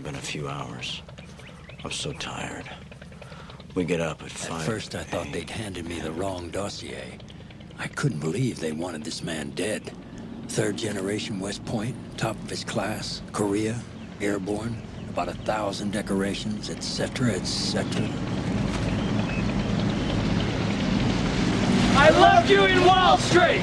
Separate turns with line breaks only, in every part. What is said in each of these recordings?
only been a few hours. I was so tired. We get up at 5.
At first I thought they'd handed me the wrong dossier. I couldn't believe they wanted this man dead. Third generation West Point, top of his class, Korea, airborne, about 1,000 decorations, etc., etc.
I loved you in Wall Street!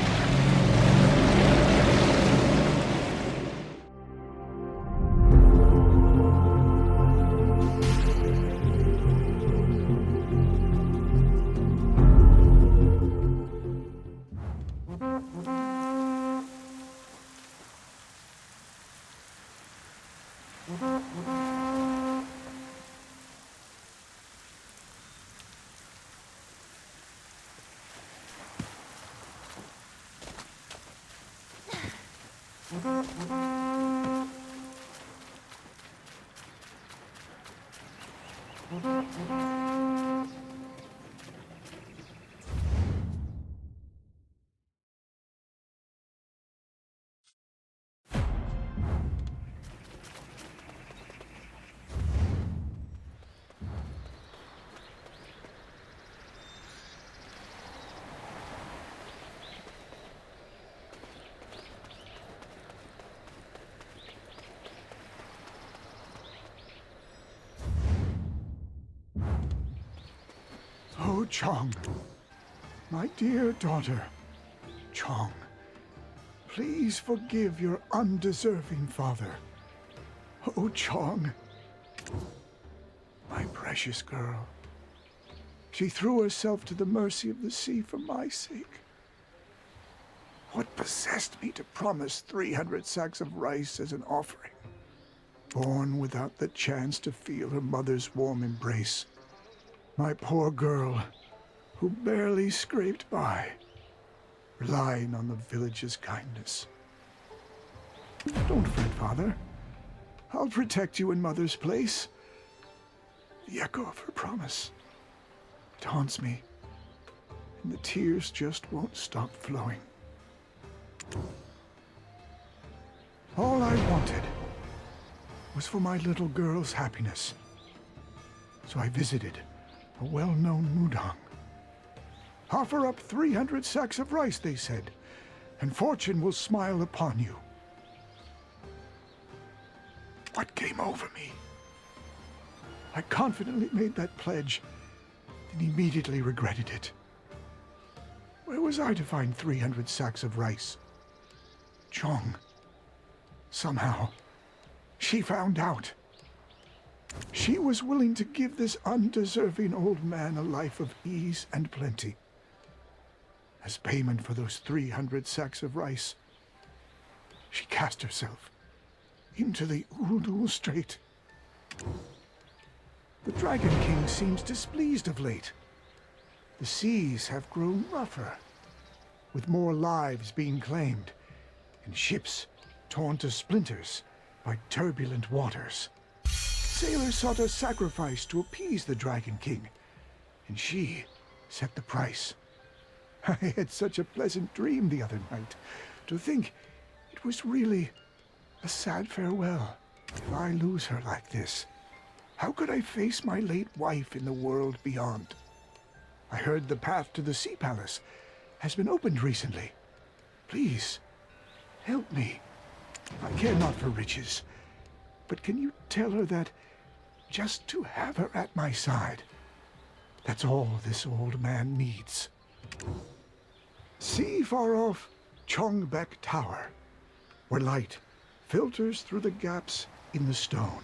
Oh, Cheong, my dear daughter, Cheong, please forgive your undeserving father. Oh, Cheong, my precious girl. She threw herself to the mercy of the sea for my sake. What possessed me to promise 300 sacks of rice as an offering? Born without the chance to feel her mother's warm embrace. My poor girl, who barely scraped by, relying on the village's kindness. Don't fret, Father. I'll protect you in Mother's place. The echo of her promise. It haunts me, and the tears just won't stop flowing. All I wanted was for my little girl's happiness. So I visited a well-known mudang. Offer up 300 sacks of rice, they said, and fortune will smile upon you. What came over me? I confidently made that pledge, and immediately regretted it. Where was I to find 300 sacks of rice? Cheong. Somehow, she found out. She was willing to give this undeserving old man a life of ease and plenty. As payment for those 300 sacks of rice, she cast herself into the Uldul Strait. The Dragon King seems displeased of late. The seas have grown rougher, with more lives being claimed, and ships torn to splinters by turbulent waters. Sailors sought a sacrifice to appease the Dragon King, and she set the price. I had such a pleasant dream the other night. To think it was really a sad farewell. If I lose her like this, how could I face my late wife in the world beyond? I heard the path to the Sea Palace has been opened recently. Please, help me. I care not for riches, but can you tell her that just to have her at my side, that's all this old man needs. See far off Chongbek Tower, where light filters through the gaps in the stone.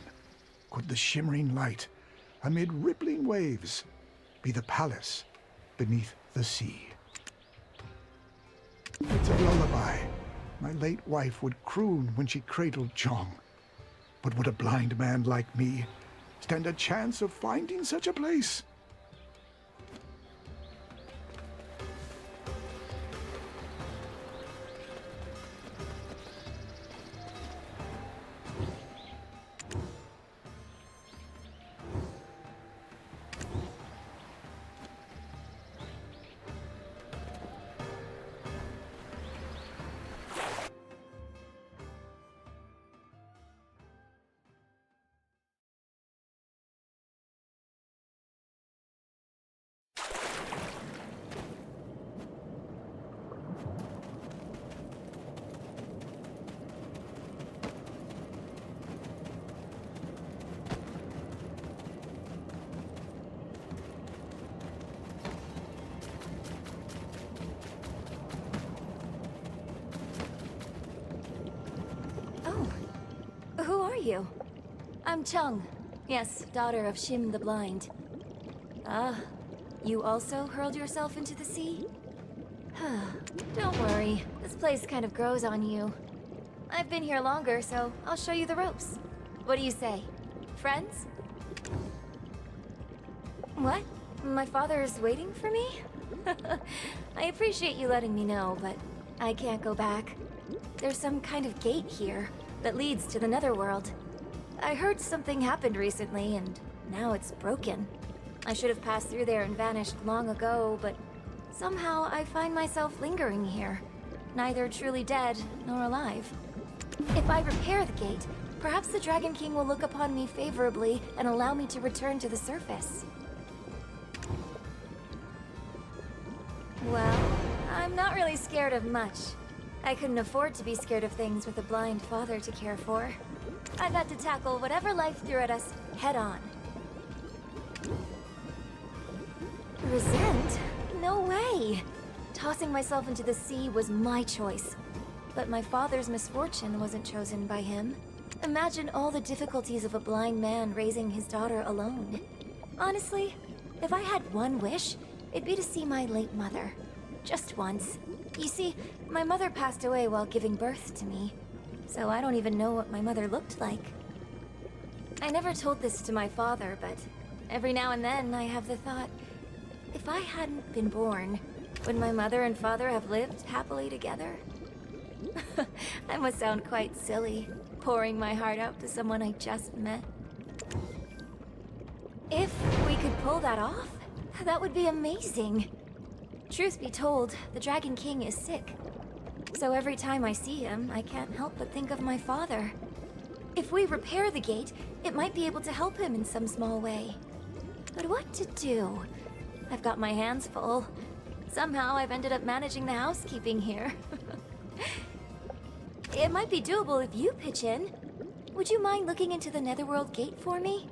Could the shimmering light amid rippling waves be the palace beneath the sea? It's a lullaby my late wife would croon when she cradled Cheong. But would a blind man like me stand a chance of finding such a place?
you. I'm Cheong. Yes, daughter of Shim the Blind. Ah, you also hurled yourself into the sea? Don't worry, this place kind of grows on you. I've been here longer, so I'll show you the ropes. What do you say? Friends? What? My father is waiting for me? I appreciate you letting me know, but I can't go back. There's some kind of gate here that leads to the Netherworld. I heard something happened recently, and now it's broken. I should have passed through there and vanished long ago, but somehow I find myself lingering here, neither truly dead nor alive. If I repair the gate, perhaps the Dragon King will look upon me favorably and allow me to return to the surface. Well, I'm not really scared of much. I couldn't afford to be scared of things with a blind father to care for. I've had to tackle whatever life threw at us head on. Resent? No way! Tossing myself into the sea was my choice. But my father's misfortune wasn't chosen by him. Imagine all the difficulties of a blind man raising his daughter alone. Honestly, if I had one wish, it'd be to see my late mother. Just once. You see, my mother passed away while giving birth to me, so I don't even know what my mother looked like. I never told this to my father, but every now and then I have the thought, if I hadn't been born, would my mother and father have lived happily together? I must sound quite silly, pouring my heart out to someone I just met. If we could pull that off, that would be amazing. Truth be told, the Dragon King is sick. So every time I see him, I can't help but think of my father. If we repair the gate, it might be able to help him in some small way. But what to do? I've got my hands full. Somehow I've ended up managing the housekeeping here. It might be doable if you pitch in. Would you mind looking into the Netherworld gate for me?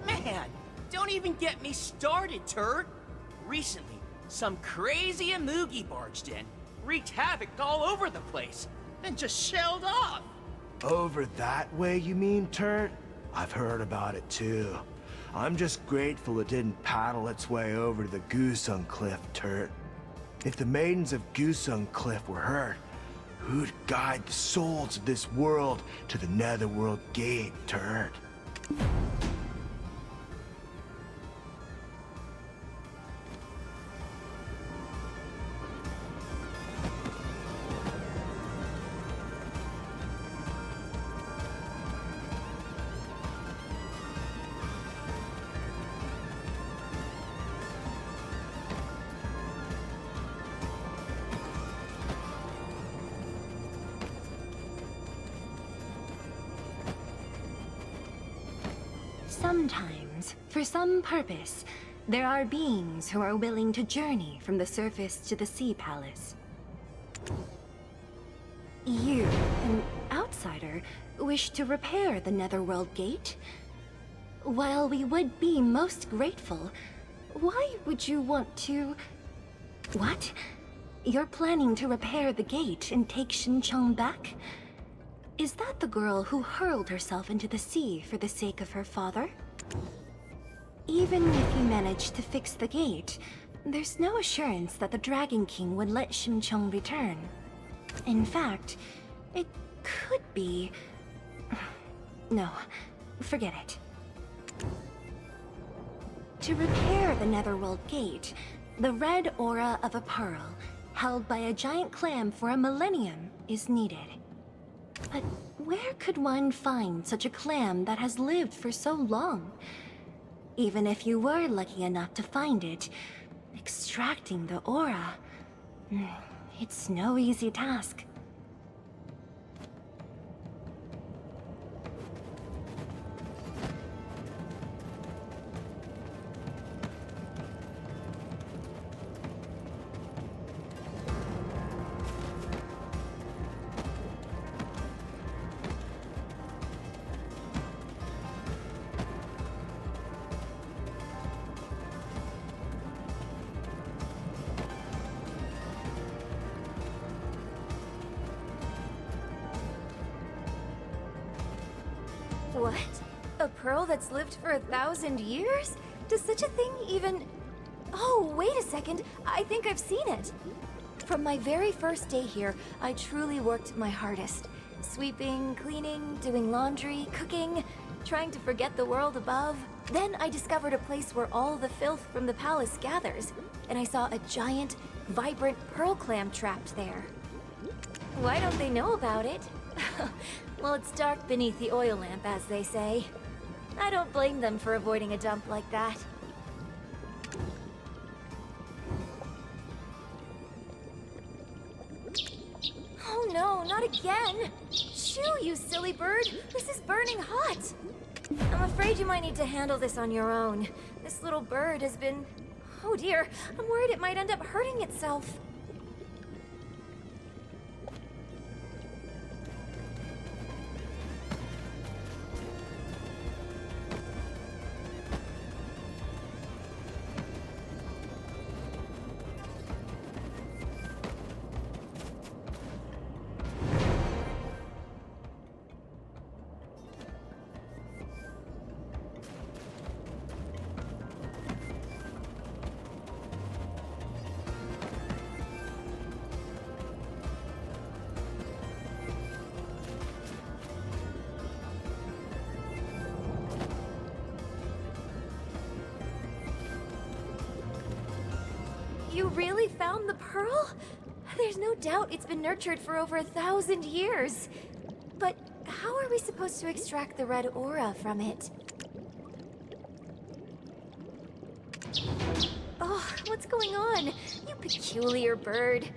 Man, don't even get me started, turd. Recently, some crazy Imoogi barged in, wreaked havoc all over the place, then just shelled off.
Over that way, you mean, Turt? I've heard about it too. I'm just grateful it didn't paddle its way over to the Goosung Cliff, Turt. If the maidens of Goosung Cliff were hurt, who'd guide the souls of this world to the Netherworld gate, Turt?
Sometimes, for some purpose, there are beings who are willing to journey from the surface to the Sea Palace. You, an outsider, wish to repair the Netherworld gate? While we would be most grateful, why would you want to... What? You're planning to repair the gate and take Shim Cheong back? Is that the girl who hurled herself into the sea for the sake of her father? Even if you manage to fix the gate, there's no assurance that the Dragon King would let Shim Cheong return. In fact, it could be... No, forget it. To repair the Netherworld gate, the red aura of a pearl, held by a giant clam for a millennium, is needed. But where could one find such a clam that has lived for so long? Even if you were lucky enough to find it, extracting the aura... it's no easy task.
pearl that's lived for 1,000 years? Does such a thing even... Oh, wait a second. I think I've seen it. From my very first day here, I truly worked my hardest. Sweeping, cleaning, doing laundry, cooking, trying to forget the world above. Then I discovered a place where all the filth from the palace gathers, and I saw a giant, vibrant pearl clam trapped there. Why don't they know about it? Well, it's dark beneath the oil lamp, as they say. I don't blame them for avoiding a dump like that. Oh no, not again! Shoo, you silly bird! This is burning hot! I'm afraid you might need to handle this on your own. This little bird has been... Oh dear, I'm worried it might end up hurting itself. You really found the pearl? There's no doubt it's been nurtured for over 1,000 years. But how are we supposed to extract the red aura from it? Oh, what's going on? You peculiar bird.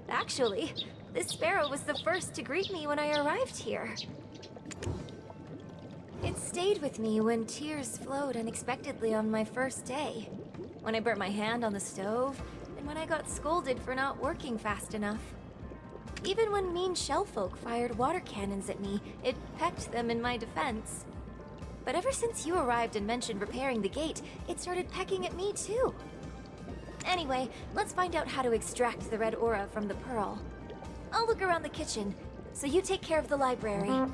Actually, this sparrow was the first to greet me when I arrived here. It stayed with me when tears flowed unexpectedly on my first day. When I burnt my hand on the stove, and when I got scolded for not working fast enough. Even when mean shellfolk fired water cannons at me, it pecked them in my defense. But ever since you arrived and mentioned repairing the gate, it started pecking at me too. Anyway, let's find out how to extract the red aura from the pearl. I'll look around the kitchen, so you take care of the library.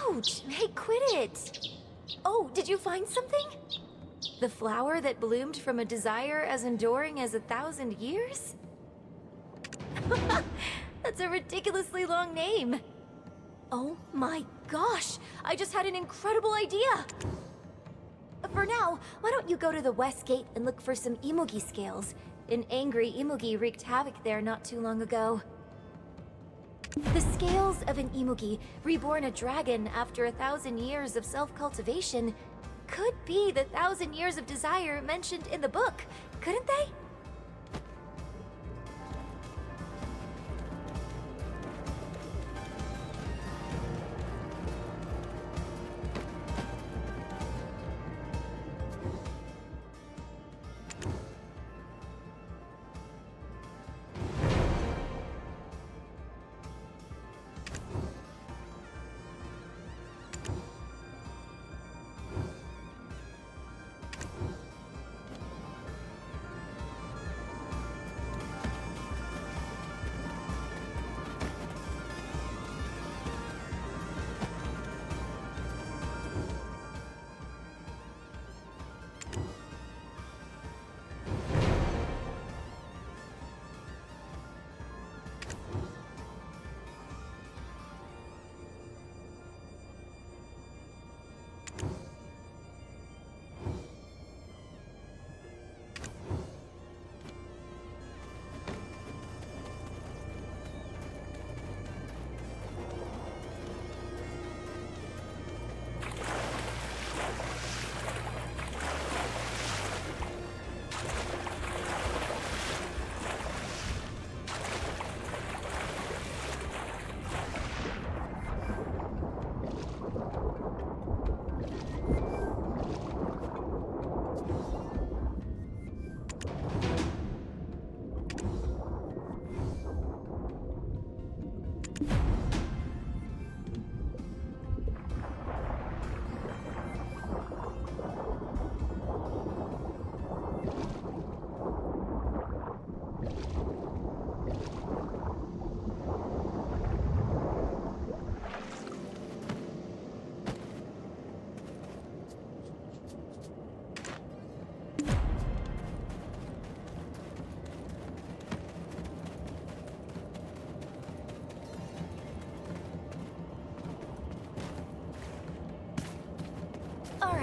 Ouch! Hey, quit it! Oh, did you find something? The flower that bloomed from a desire as enduring as 1,000 years? That's a ridiculously long name. Oh my gosh! I just had an incredible idea! For now, why don't you go to the west gate and look for some Imoogi scales? An angry Imoogi wreaked havoc there not too long ago. The scales of an Imoogi, reborn a dragon after 1,000 years of self-cultivation, could be the 1,000 years of desire mentioned in the book, couldn't they?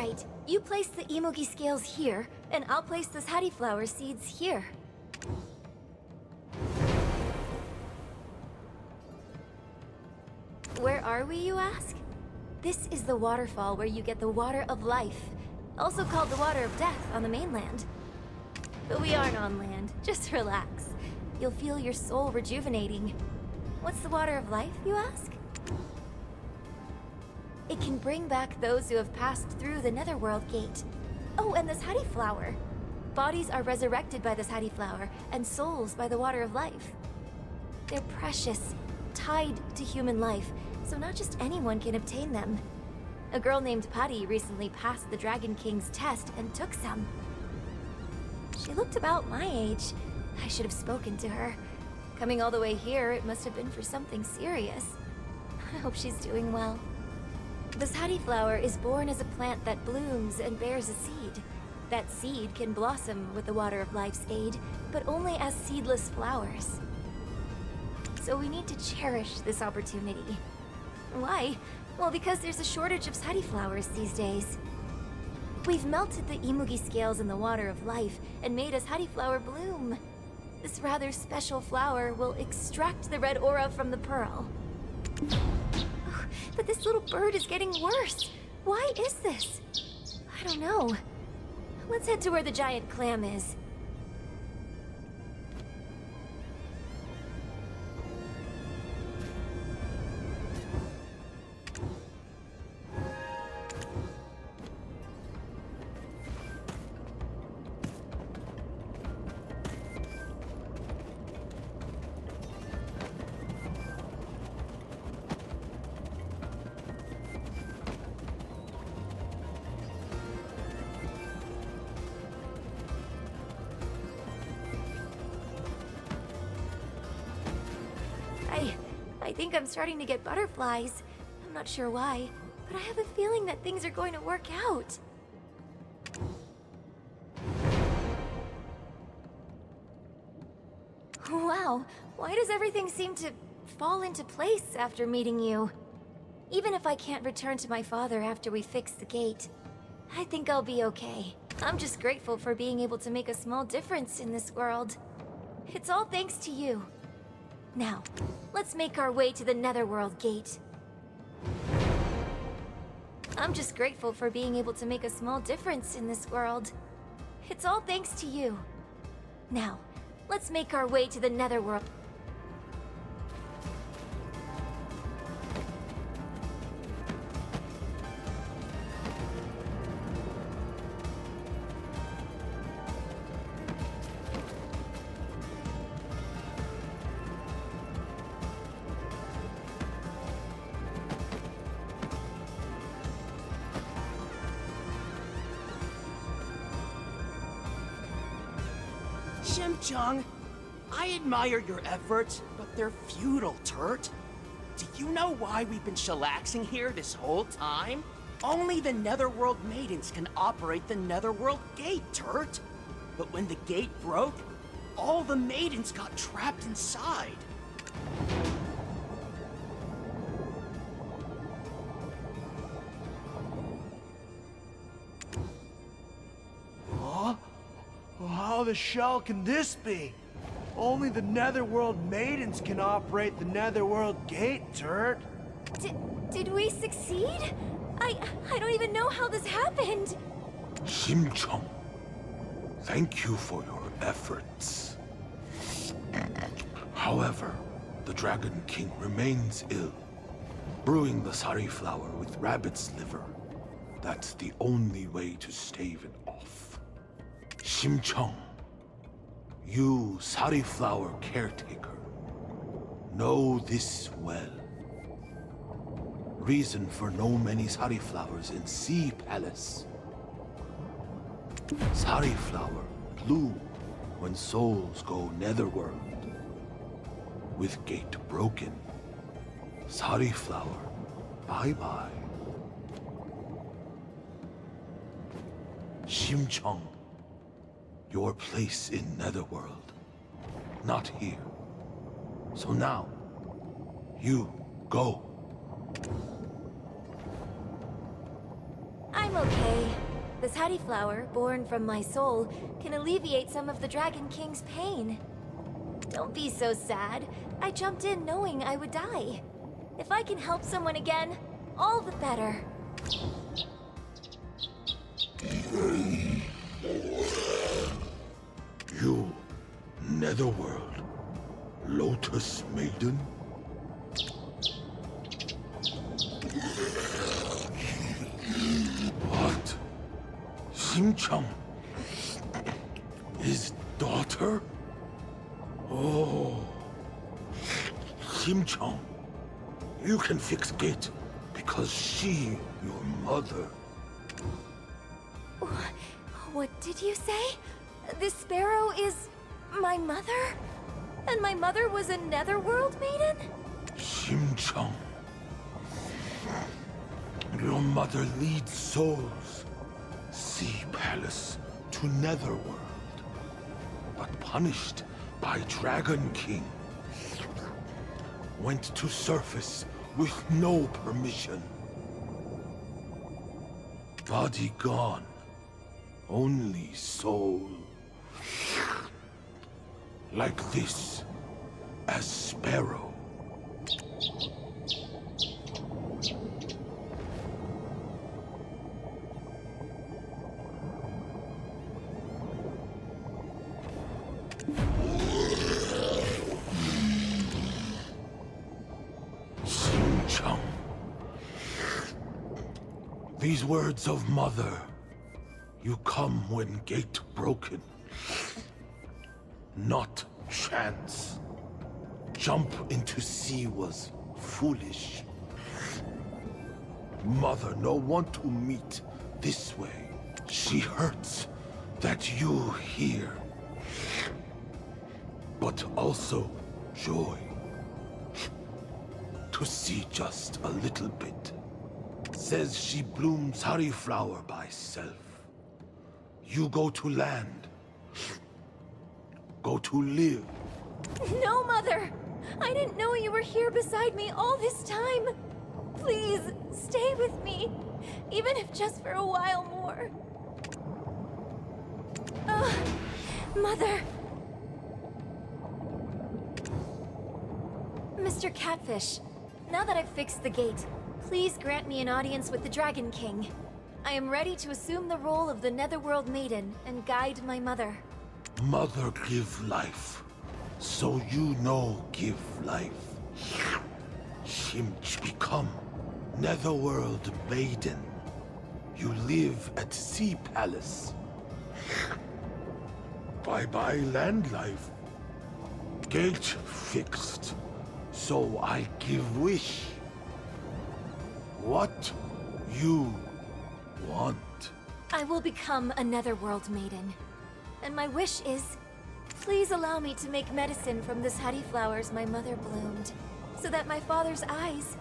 right. You place the Imoogi scales here, and I'll place the Flower seeds here. Where are we, you ask? This is the waterfall where you get the water of life, also called the water of death on the mainland. But we aren't on land, just relax. You'll feel your soul rejuvenating. What's the water of life, you ask? It can bring back those who have passed through the Netherworld gate. Oh, and this Flower. Bodies are resurrected by this Flower, and souls by the water of life. They're precious, tied to human life, so not just anyone can obtain them. A girl named Patty recently passed the Dragon King's test and took some. She looked about my age. I should have spoken to her. Coming all the way here, it must have been for something serious. I hope she's doing well. The Flower is born as a plant that blooms and bears a seed. That seed can blossom with the water of life's aid, but only as seedless flowers. So we need to cherish this opportunity. Why? Well, because there's a shortage of Flowers these days. We've melted the Imoogi scales in the water of life and made a Flower bloom. This rather special flower will extract the red aura from the pearl. But this little bird is getting worse. Why is this? I don't know. Let's head to where the giant clam is. I think I'm starting to get butterflies. I'm not sure why, but I have a feeling that things are going to work out. Wow, why does everything seem to fall into place after meeting you? Even if I can't return to my father after we fix the gate, I think I'll be okay. I'm just grateful for being able to make a small difference in this world. It's all thanks to you. Now, let's make our way to the Netherworld gate. I'm just grateful for being able to make a small difference in this world. It's all thanks to you. Now, let's make our way to the Netherworld.
Shim Cheong, I admire your efforts, but they're futile, Turt. Do you know why we've been chillaxing here this whole time? Only the Netherworld maidens can operate the Netherworld gate, Turt. But when the gate broke, all the maidens got trapped inside.
How the shell can this be? Only the Netherworld maidens can operate the Netherworld gate, Turt.
Did we succeed? I don't even know how this happened.
Shim Cheong, thank you for your efforts. However, the Dragon King remains ill, brewing the sari flower with rabbit's liver. That's the only way to stave it off. Shim Cheong, you sari flower caretaker, know this well. Reason for no many sari flowers in Sea Palace. Sari flower bloom when souls go netherworld. With gate broken, sari flower, bye-bye. Shim Cheong, your place in Netherworld, not here. So now, you go.
I'm okay. this Hattie flower, born from my soul, can alleviate some of the Dragon King's pain. Don't be so sad. I jumped in knowing I would die. If I can help someone again, all the better.
You, Netherworld, Lotus Maiden? What? Shim Cheong? His daughter? Oh. Shim Cheong, you can fix Gate because she, your mother.
What did you say? This sparrow is my mother? And my mother was a Netherworld maiden?
Shim Cheong. Your mother leads souls. Sea Palace to Netherworld. But punished by Dragon King. Went to surface with no permission. Body gone. Only soul. Like this, as Sparrow. Shim Cheong. These words of mother. You come when gate broken. Not chance. Jump into sea was foolish. Mother no want to meet this way. She hurts that you here. But also joy. To see just a little bit. Says she blooms Hari flower by self. You go to land. Go to live.
No, Mother! I didn't know you were here beside me all this time. Please, stay with me. Even if just for a while more. Mother! Mr. Catfish, now that I've fixed the gate, please grant me an audience with the Dragon King. I am ready to assume the role of the Netherworld Maiden and guide my mother.
Mother give life, so you know give life. Shim become Netherworld Maiden. You live at Sea Palace. Bye-bye land life. Gate fixed, so I give wish. What you want?
I will become a Netherworld Maiden. And my wish is, please allow me to make medicine from the Hattie flowers my mother bloomed, so that my father's eyes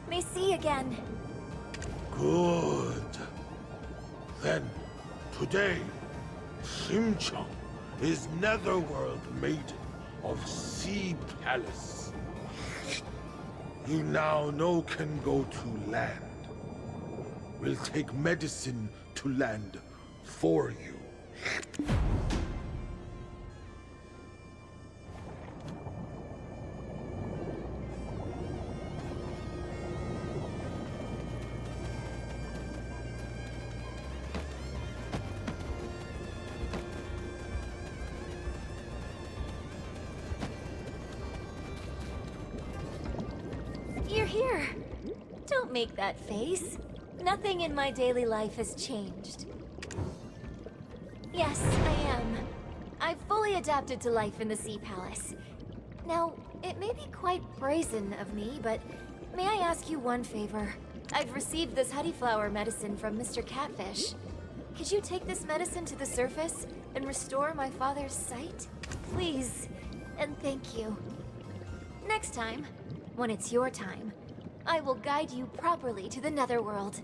may see again.
Good. Then, today, Shim Cheong is Netherworld Maiden of Sea Palace. You now know can go to land. We'll take medicine to land for you.
You're here. Don't make that face. Nothing in my daily life has changed. Yes, I am. I've fully adapted to life in the Sea Palace. Now, it may be quite brazen of me, but may I ask you one favor? I've received this Hattie flower medicine from Mr. Catfish. Could you take this medicine to the surface and restore my father's sight? Please, and thank you. Next time, when it's your time, I will guide you properly to the Netherworld.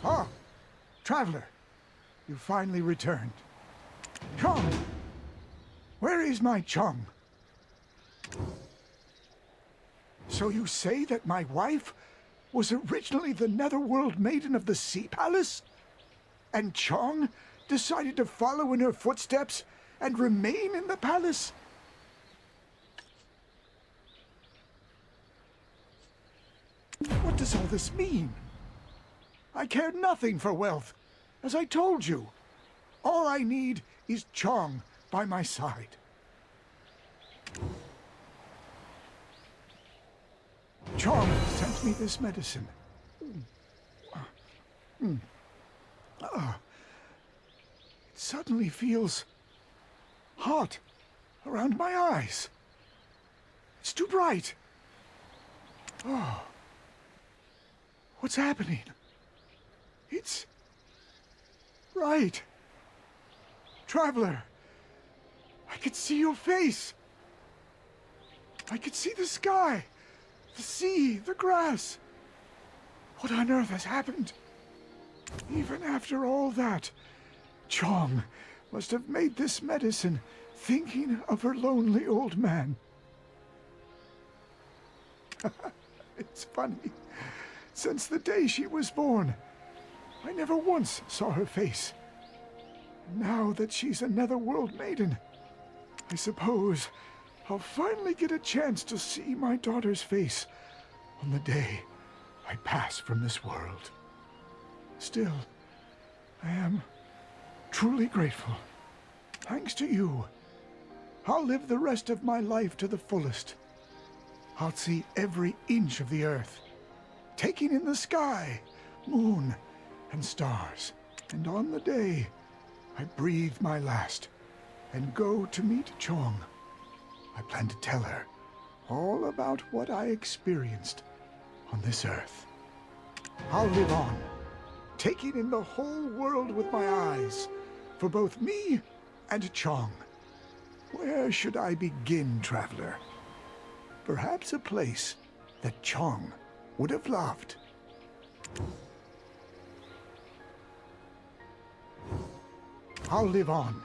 Ah, traveler, you finally returned. Chong! Where is my Chong? So you say that my wife was originally the Netherworld Maiden of the Sea Palace? And Chong decided to follow in her footsteps and remain in the palace? What does all this mean? I care nothing for wealth, as I told you. All I need is Chong by my side. Chong sent me this medicine. It suddenly feels hot around my eyes. It's too bright. Oh. What's happening? It's right. Traveler, I could see your face. I could see the sky, the sea, the grass. What on earth has happened? Even after all that, Chong must have made this medicine thinking of her lonely old man. It's funny. Since the day she was born, I never once saw her face. Now that she's a Netherworld maiden, I suppose I'll finally get a chance to see my daughter's face on the day I pass from this world. Still, I am truly grateful. Thanks to you, I'll live the rest of my life to the fullest. I'll see every inch of the earth, taking in the sky, moon, and stars. And on the day I breathe my last and go to meet Chong, I plan to tell her all about what I experienced on this earth. I'll live on, taking in the whole world with my eyes, for both me and Chong. Where should I begin, traveler? Perhaps a place that Chong would have loved. I'll live on,